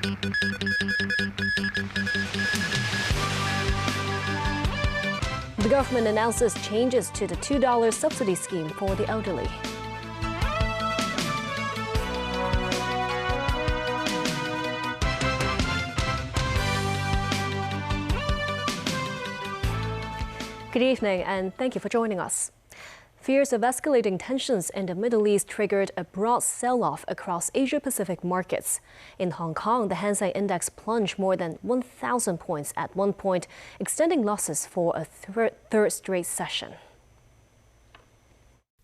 The government announces changes to the $2 subsidy scheme for the elderly. Good evening, and thank you for joining us. Fears of escalating tensions in the Middle East triggered a broad sell-off across Asia-Pacific markets. In Hong Kong, the Hang Seng Index plunged more than 1,000 points at one point, extending losses for a third straight session.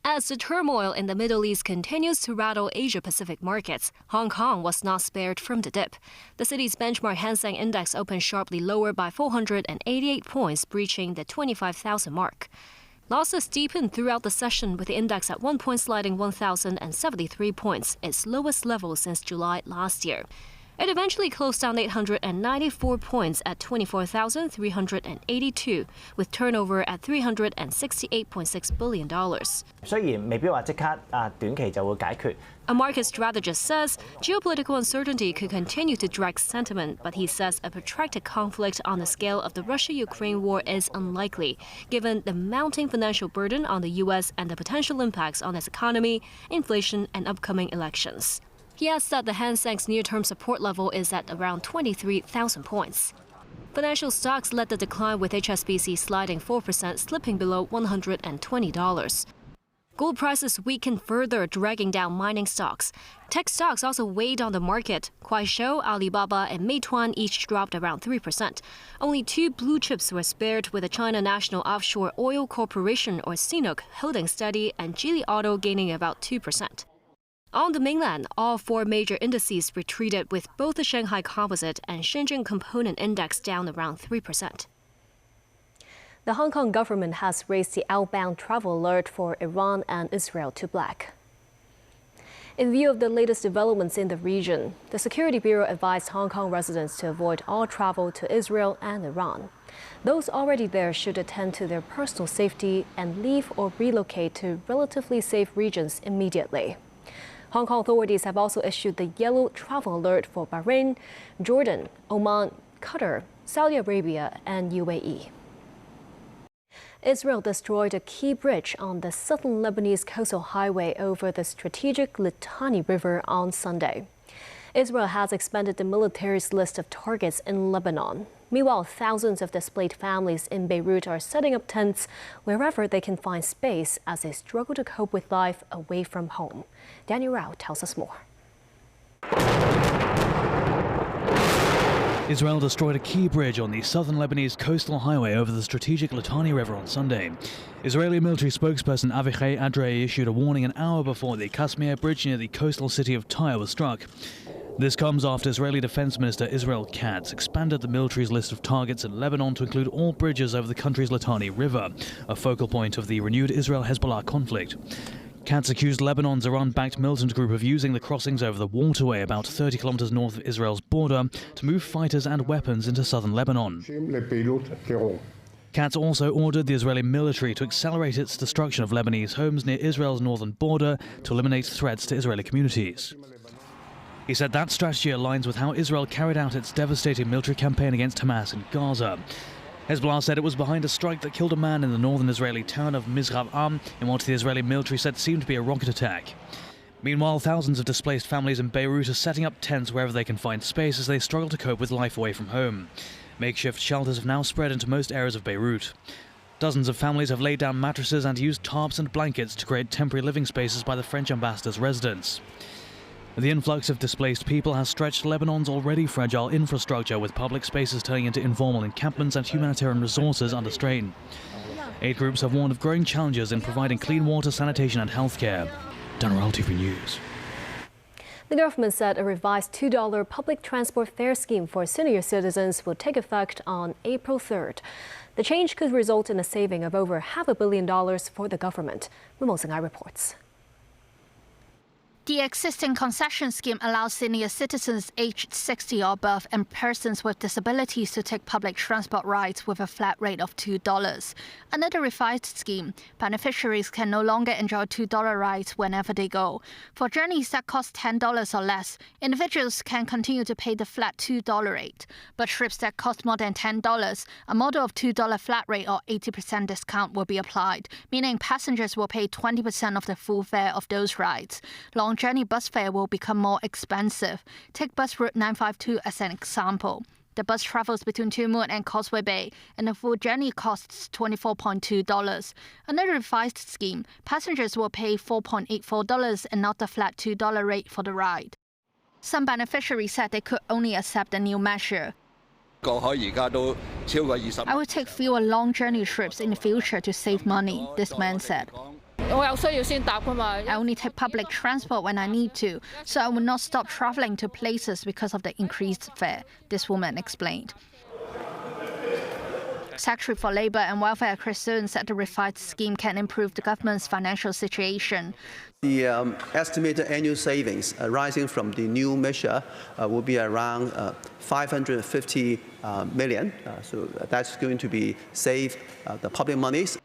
As the turmoil in the Middle East continues to rattle Asia-Pacific markets, Hong Kong was not spared from the dip. The city's benchmark Hang Seng Index opened sharply lower by 488 points, breaching the 25,000 mark. Losses deepened throughout the session, with the index at one point sliding 1,073 points, its lowest level since July last year. It eventually closed down 894 points at 24,382, with turnover at $368.6 billion. A market strategist says geopolitical uncertainty could continue to drag sentiment, but he says a protracted conflict on the scale of the Russia-Ukraine war is unlikely, given the mounting financial burden on the U.S. and the potential impacts on its economy, inflation, and upcoming elections. He adds that the Hang Seng's near-term support level is at around 23,000 points. Financial stocks led the decline, with HSBC sliding 4%, slipping below $120. Gold prices weakened further, dragging down mining stocks. Tech stocks also weighed on the market. Kuaishou, Alibaba, and Meituan each dropped around 3%. Only two blue chips were spared, with the China National Offshore Oil Corporation, or CNOOC, holding steady, and Geely Auto gaining about 2%. On the mainland, all four major indices retreated, with both the Shanghai Composite and Shenzhen Component Index down around 3%. The Hong Kong government has raised the outbound travel alert for Iran and Israel to black. In view of the latest developments in the region, the Security Bureau advised Hong Kong residents to avoid all travel to Israel and Iran. Those already there should attend to their personal safety and leave or relocate to relatively safe regions immediately. Hong Kong authorities have also issued the yellow travel alert for Bahrain, Jordan, Oman, Qatar, Saudi Arabia, and UAE. Israel destroyed a key bridge on the southern Lebanese coastal highway over the strategic Litani River on Sunday. Israel has expanded the military's list of targets in Lebanon. Meanwhile, thousands of displaced families in Beirut are setting up tents wherever they can find space as they struggle to cope with life away from home. Daniel Rao tells us more. Israel destroyed a key bridge on the southern Lebanese coastal highway over the strategic Litani River on Sunday. Israeli military spokesperson Avichai Adrei issued a warning an hour before the Kashmir bridge near the coastal city of Tyre was struck. This comes after Israeli Defense Minister Israel Katz expanded the military's list of targets in Lebanon to include all bridges over the country's Litani River, a focal point of the renewed Israel-Hezbollah conflict. Katz accused Lebanon's Iran-backed militant group of using the crossings over the waterway about 30 kilometers north of Israel's border to move fighters and weapons into southern Lebanon. Katz also ordered the Israeli military to accelerate its destruction of Lebanese homes near Israel's northern border to eliminate threats to Israeli communities. He said that strategy aligns with how Israel carried out its devastating military campaign against Hamas in Gaza. Hezbollah said it was behind a strike that killed a man in the northern Israeli town of Mizrav-Am in what the Israeli military said seemed to be a rocket attack. Meanwhile, thousands of displaced families in Beirut are setting up tents wherever they can find space as they struggle to cope with life away from home. Makeshift shelters have now spread into most areas of Beirut. Dozens of families have laid down mattresses and used tarps and blankets to create temporary living spaces by the French ambassador's residence. The influx of displaced people has stretched Lebanon's already fragile infrastructure, with public spaces turning into informal encampments and humanitarian resources under strain. Aid groups have warned of growing challenges in providing clean water, sanitation and healthcare. Daniel TV News. The government said a revised $2 public transport fare scheme for senior citizens will take effect on April 3rd. The change could result in a saving of over $500 million for the government. Mimosing reports. The existing concession scheme allows senior citizens aged 60 or above and persons with disabilities to take public transport rides with a flat rate of $2. Under the revised scheme, beneficiaries can no longer enjoy $2 rides whenever they go. For journeys that cost $10 or less, individuals can continue to pay the flat $2 rate. But trips that cost more than $10, a model of $2 flat rate or 80% discount will be applied, meaning passengers will pay 20% of the full fare of those rides. Long journey bus fare will become more expensive. Take bus route 952 as an example. The bus travels between Two Moon and Causeway Bay, and the full journey costs $24.2. Under the revised scheme, passengers will pay $4.84 and not the flat $2 rate for the ride. Some beneficiaries said they could only accept the new measure. I would take fewer long journey trips in the future to save money, this man said. I only take public transport when I need to, so I will not stop traveling to places because of the increased fare, this woman explained. Secretary for Labour and Welfare Chris Soon said the revised scheme can improve the government's financial situation. The estimated annual savings arising from the new measure will be around 550 million. So that's going to be save the public monies.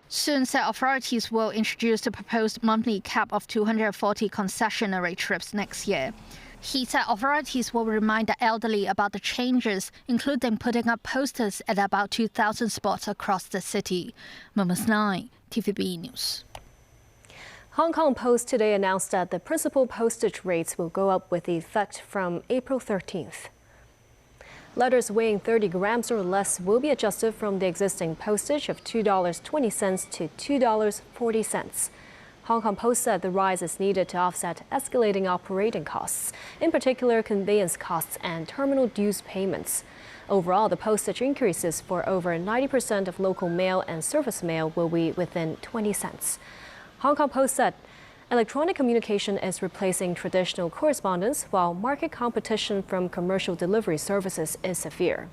Soon said authorities will introduce the proposed monthly cap of 240 concessionary trips next year. He said authorities will remind the elderly about the changes, including putting up posters at about 2,000 spots across the city. Moments 9, TVB News. Hong Kong Post today announced that the principal postage rates will go up with effect from April 13th. Letters weighing 30 grams or less will be adjusted from the existing postage of $2.20 to $2.40. Hong Kong Post said the rise is needed to offset escalating operating costs, in particular conveyance costs and terminal dues payments. Overall, the postage increases for over 90% of local mail and surface mail will be within 20 cents. Hong Kong Post said electronic communication is replacing traditional correspondence, while market competition from commercial delivery services is severe.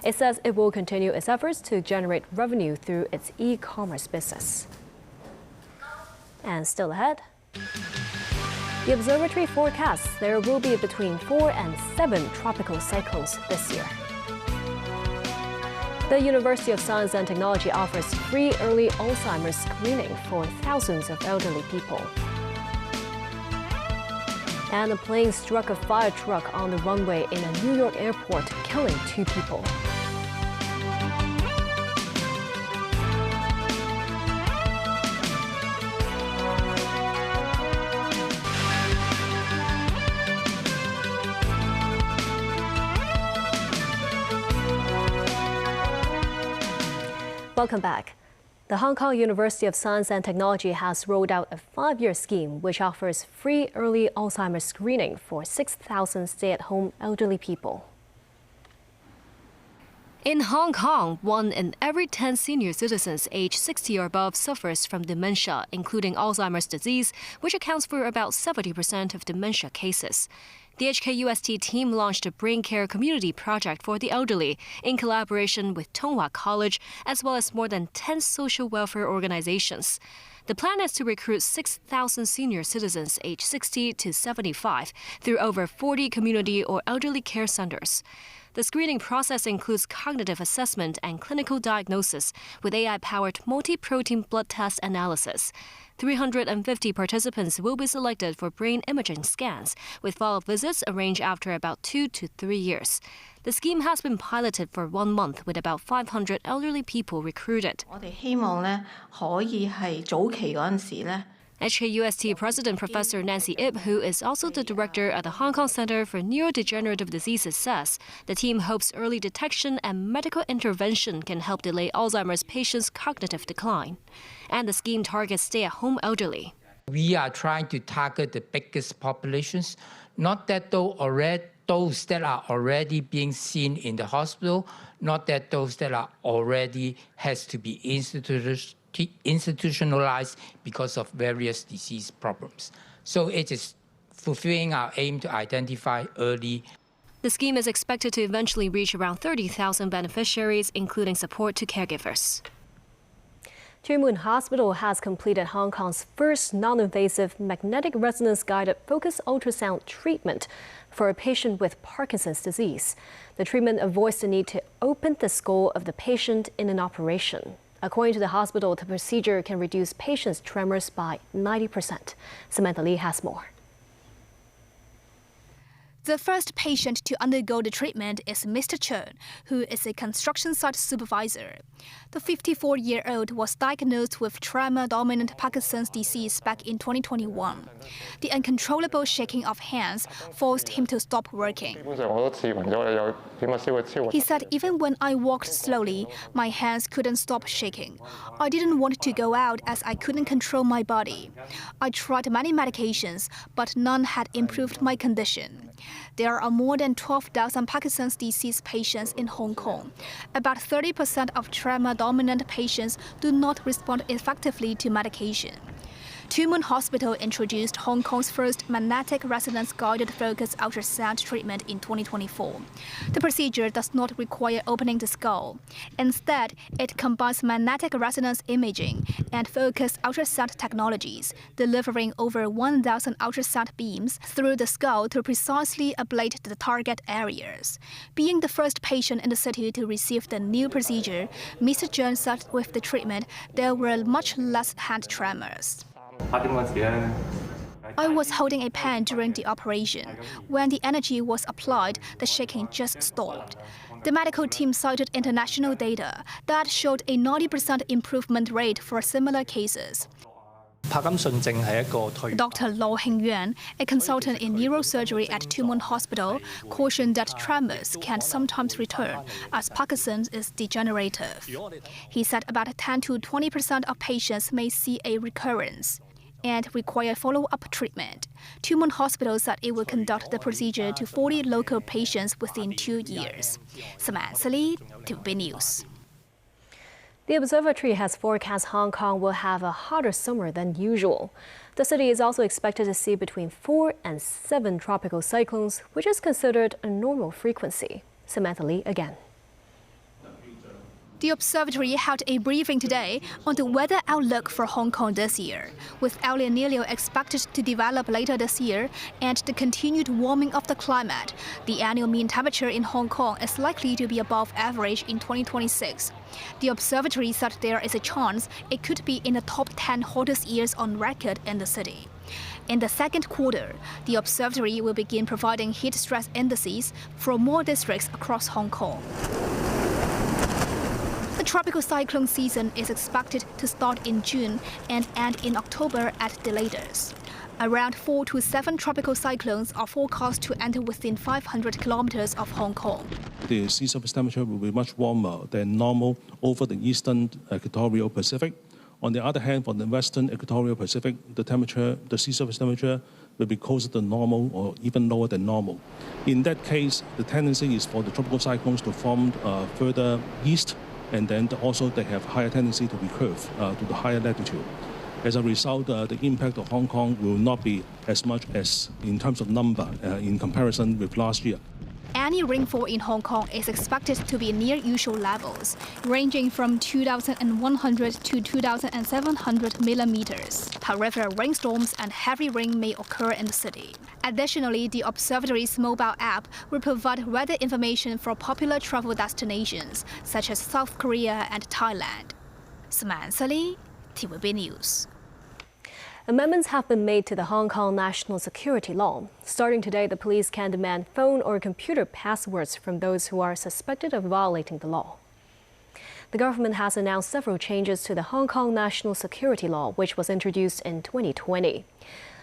It says it will continue its efforts to generate revenue through its e-commerce business. And still ahead, the observatory forecasts there will be between 4 and 7 tropical cyclones this year. The University of Science and Technology offers free early Alzheimer's screening for thousands of elderly people. And a plane struck a fire truck on the runway in a New York airport, killing 2 people. Welcome back. The Hong Kong University of Science and Technology has rolled out a 5-year scheme which offers free early Alzheimer's screening for 6,000 stay-at-home elderly people. In Hong Kong, 1 in every 10 senior citizens aged 60 or above suffers from dementia, including Alzheimer's disease, which accounts for about 70% of dementia cases. The HKUST team launched a brain care community project for the elderly in collaboration with Tonghua College, as well as more than 10 social welfare organizations. The plan is to recruit 6,000 senior citizens aged 60 to 75 through over 40 community or elderly care centers. The screening process includes cognitive assessment and clinical diagnosis with AI-powered multi-protein blood test analysis. 350 participants will be selected for brain imaging scans, with follow-up visits arranged after about 2 to 3 years. The scheme has been piloted for 1 month with about 500 elderly people recruited. HKUST President Professor Nancy Ip, who is also the director at the Hong Kong Center for Neurodegenerative Diseases, says the team hopes early detection and medical intervention can help delay Alzheimer's patients' cognitive decline. And the scheme targets stay-at-home elderly. We are trying to target the biggest populations, not that those that are already being seen in the hospital, not that those that are already has to be institutionalized because of various disease problems. So it is fulfilling our aim to identify early. The scheme is expected to eventually reach around 30,000 beneficiaries, including support to caregivers. Two Moon Hospital has completed Hong Kong's first non-invasive magnetic resonance-guided focused ultrasound treatment for a patient with Parkinson's disease. The treatment avoids the need to open the skull of the patient in an operation. According to the hospital, the procedure can reduce patients' tremors by 90%. Samantha Lee has more. The first patient to undergo the treatment is Mr. Chen, who is a construction site supervisor. The 54-year-old was diagnosed with tremor-dominant Parkinson's disease back in 2021. The uncontrollable shaking of hands forced him to stop working. He said, even when I walked slowly, my hands couldn't stop shaking. I didn't want to go out as I couldn't control my body. I tried many medications, but none had improved my condition. There are more than 12,000 Parkinson's disease patients in Hong Kong. About 30% of tremor-dominant patients do not respond effectively to medication. Two Moon Hospital introduced Hong Kong's first magnetic resonance-guided focused ultrasound treatment in 2024. The procedure does not require opening the skull. Instead, it combines magnetic resonance imaging and focused ultrasound technologies, delivering over 1,000 ultrasound beams through the skull to precisely ablate the target areas. Being the first patient in the city to receive the new procedure, Mr. Zheng said with the treatment, there were much less hand tremors. I was holding a pen during the operation. When the energy was applied, the shaking just stopped. The medical team cited international data that showed a 90% improvement rate for similar cases. Dr. Lo Hengyuan, a consultant in neurosurgery at Two Moon Hospital, cautioned that tremors can sometimes return as Parkinson's is degenerative. He said about 10 to 20% of patients may see a recurrence and require follow-up treatment. Two Moon Hospital said it will conduct the procedure to 40 local patients within 2 years. Samantha Lee, TVB News. The observatory has forecast Hong Kong will have a hotter summer than usual. The city is also expected to see between 4 and 7 tropical cyclones, which is considered a normal frequency. Samantha Lee again. The observatory held a briefing today on the weather outlook for Hong Kong this year, with El Niño expected to develop later this year and the continued warming of the climate. The annual mean temperature in Hong Kong is likely to be above average in 2026. The observatory said there is a chance it could be in the top 10 hottest years on record in the city. In the second quarter, the observatory will begin providing heat stress indices for more districts across Hong Kong. The tropical cyclone season is expected to start in June and end in October at the latest. Around 4 to 7 tropical cyclones are forecast to enter within 500 kilometers of Hong Kong. The sea surface temperature will be much warmer than normal over the eastern equatorial Pacific. On the other hand, for the western equatorial Pacific, the sea surface temperature will be closer to normal or even lower than normal. In that case, the tendency is for the tropical cyclones to form further east, and then also they have higher tendency to recurve to the higher latitude. As a result, the impact of Hong Kong will not be as much as in terms of number in comparison with last year. Any rainfall in Hong Kong is expected to be near usual levels, ranging from 2,100 to 2,700 millimeters. However, rainstorms and heavy rain may occur in the city. Additionally, the observatory's mobile app will provide weather information for popular travel destinations, such as South Korea and Thailand. Samantha Lee, TVB News. Amendments have been made to the Hong Kong National Security Law. Starting today, the police can demand phone or computer passwords from those who are suspected of violating the law. The government has announced several changes to the Hong Kong National Security Law, which was introduced in 2020.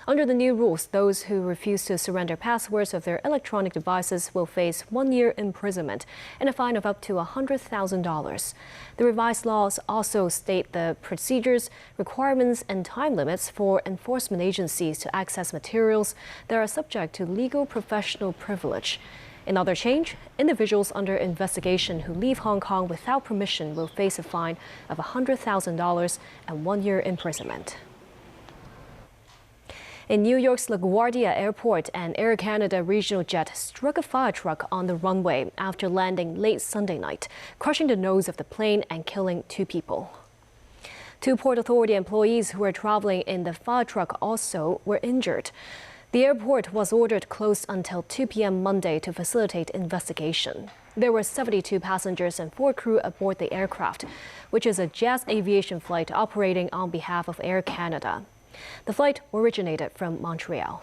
Under the new rules, those who refuse to surrender passwords of their electronic devices will face 1 year imprisonment and a fine of up to $100,000. The revised laws also state the procedures, requirements, and time limits for enforcement agencies to access materials that are subject to legal professional privilege. Another change, individuals under investigation who leave Hong Kong without permission will face a fine of $100,000 and 1 year imprisonment. In New York's LaGuardia Airport, an Air Canada regional jet struck a fire truck on the runway after landing late Sunday night, crushing the nose of the plane and killing 2 people. 2 Port Authority employees who were traveling in the fire truck also were injured. The airport was ordered closed until 2 p.m. Monday to facilitate investigation. There were 72 passengers and 4 crew aboard the aircraft, which is a jet aviation flight operating on behalf of Air Canada. The flight originated from Montreal.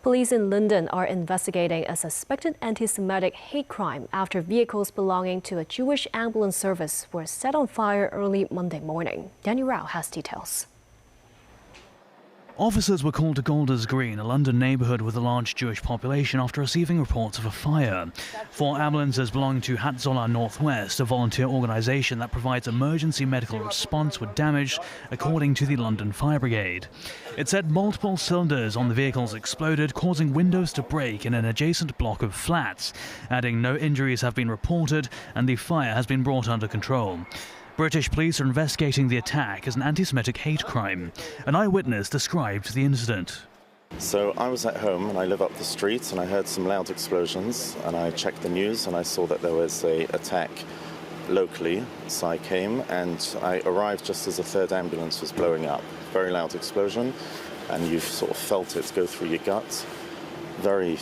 Police in London are investigating a suspected anti-Semitic hate crime after vehicles belonging to a Jewish ambulance service were set on fire early Monday morning. Daniel Rao has details. Officers were called to Golders Green, a London neighbourhood with a large Jewish population, after receiving reports of a fire. 4 ambulances belonging to Hatzolah Northwest, a volunteer organisation that provides emergency medical response, were damaged, according to the London Fire Brigade. It said multiple cylinders on the vehicles exploded, causing windows to break in an adjacent block of flats, adding no injuries have been reported and the fire has been brought under control. British police are investigating the attack as an anti-Semitic hate crime. An eyewitness described the incident. So I was at home and I live up the street and I heard some loud explosions and I checked the news and I saw that there was an attack locally. So I came and I arrived just as a 3rd ambulance was blowing up. Very loud explosion and you sort of felt it go through your gut. Very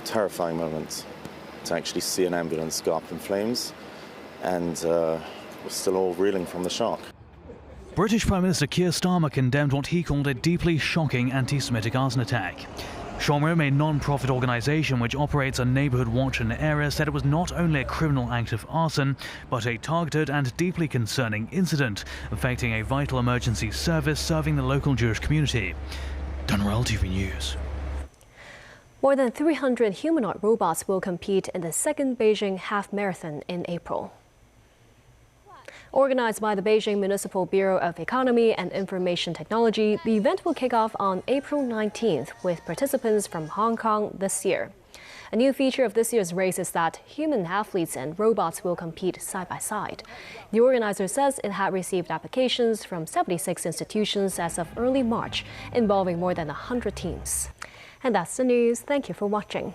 terrifying moment to actually see an ambulance go up in flames, and we're still all reeling from the shock. British Prime Minister Keir Starmer condemned what he called a deeply shocking anti-Semitic arson attack. Shoreham, a non-profit organisation which operates a neighbourhood watch in the area, said it was not only a criminal act of arson, but a targeted and deeply concerning incident affecting a vital emergency service serving the local Jewish community. Dunrell, TV News. More than 300 humanoid robots will compete in the 2nd Beijing Half Marathon in April. Organized by the Beijing Municipal Bureau of Economy and Information Technology, the event will kick off on April 19th with participants from Hong Kong this year. A new feature of this year's race is that human athletes and robots will compete side by side. The organizer says it had received applications from 76 institutions as of early March, involving more than 100 teams. And that's the news. Thank you for watching.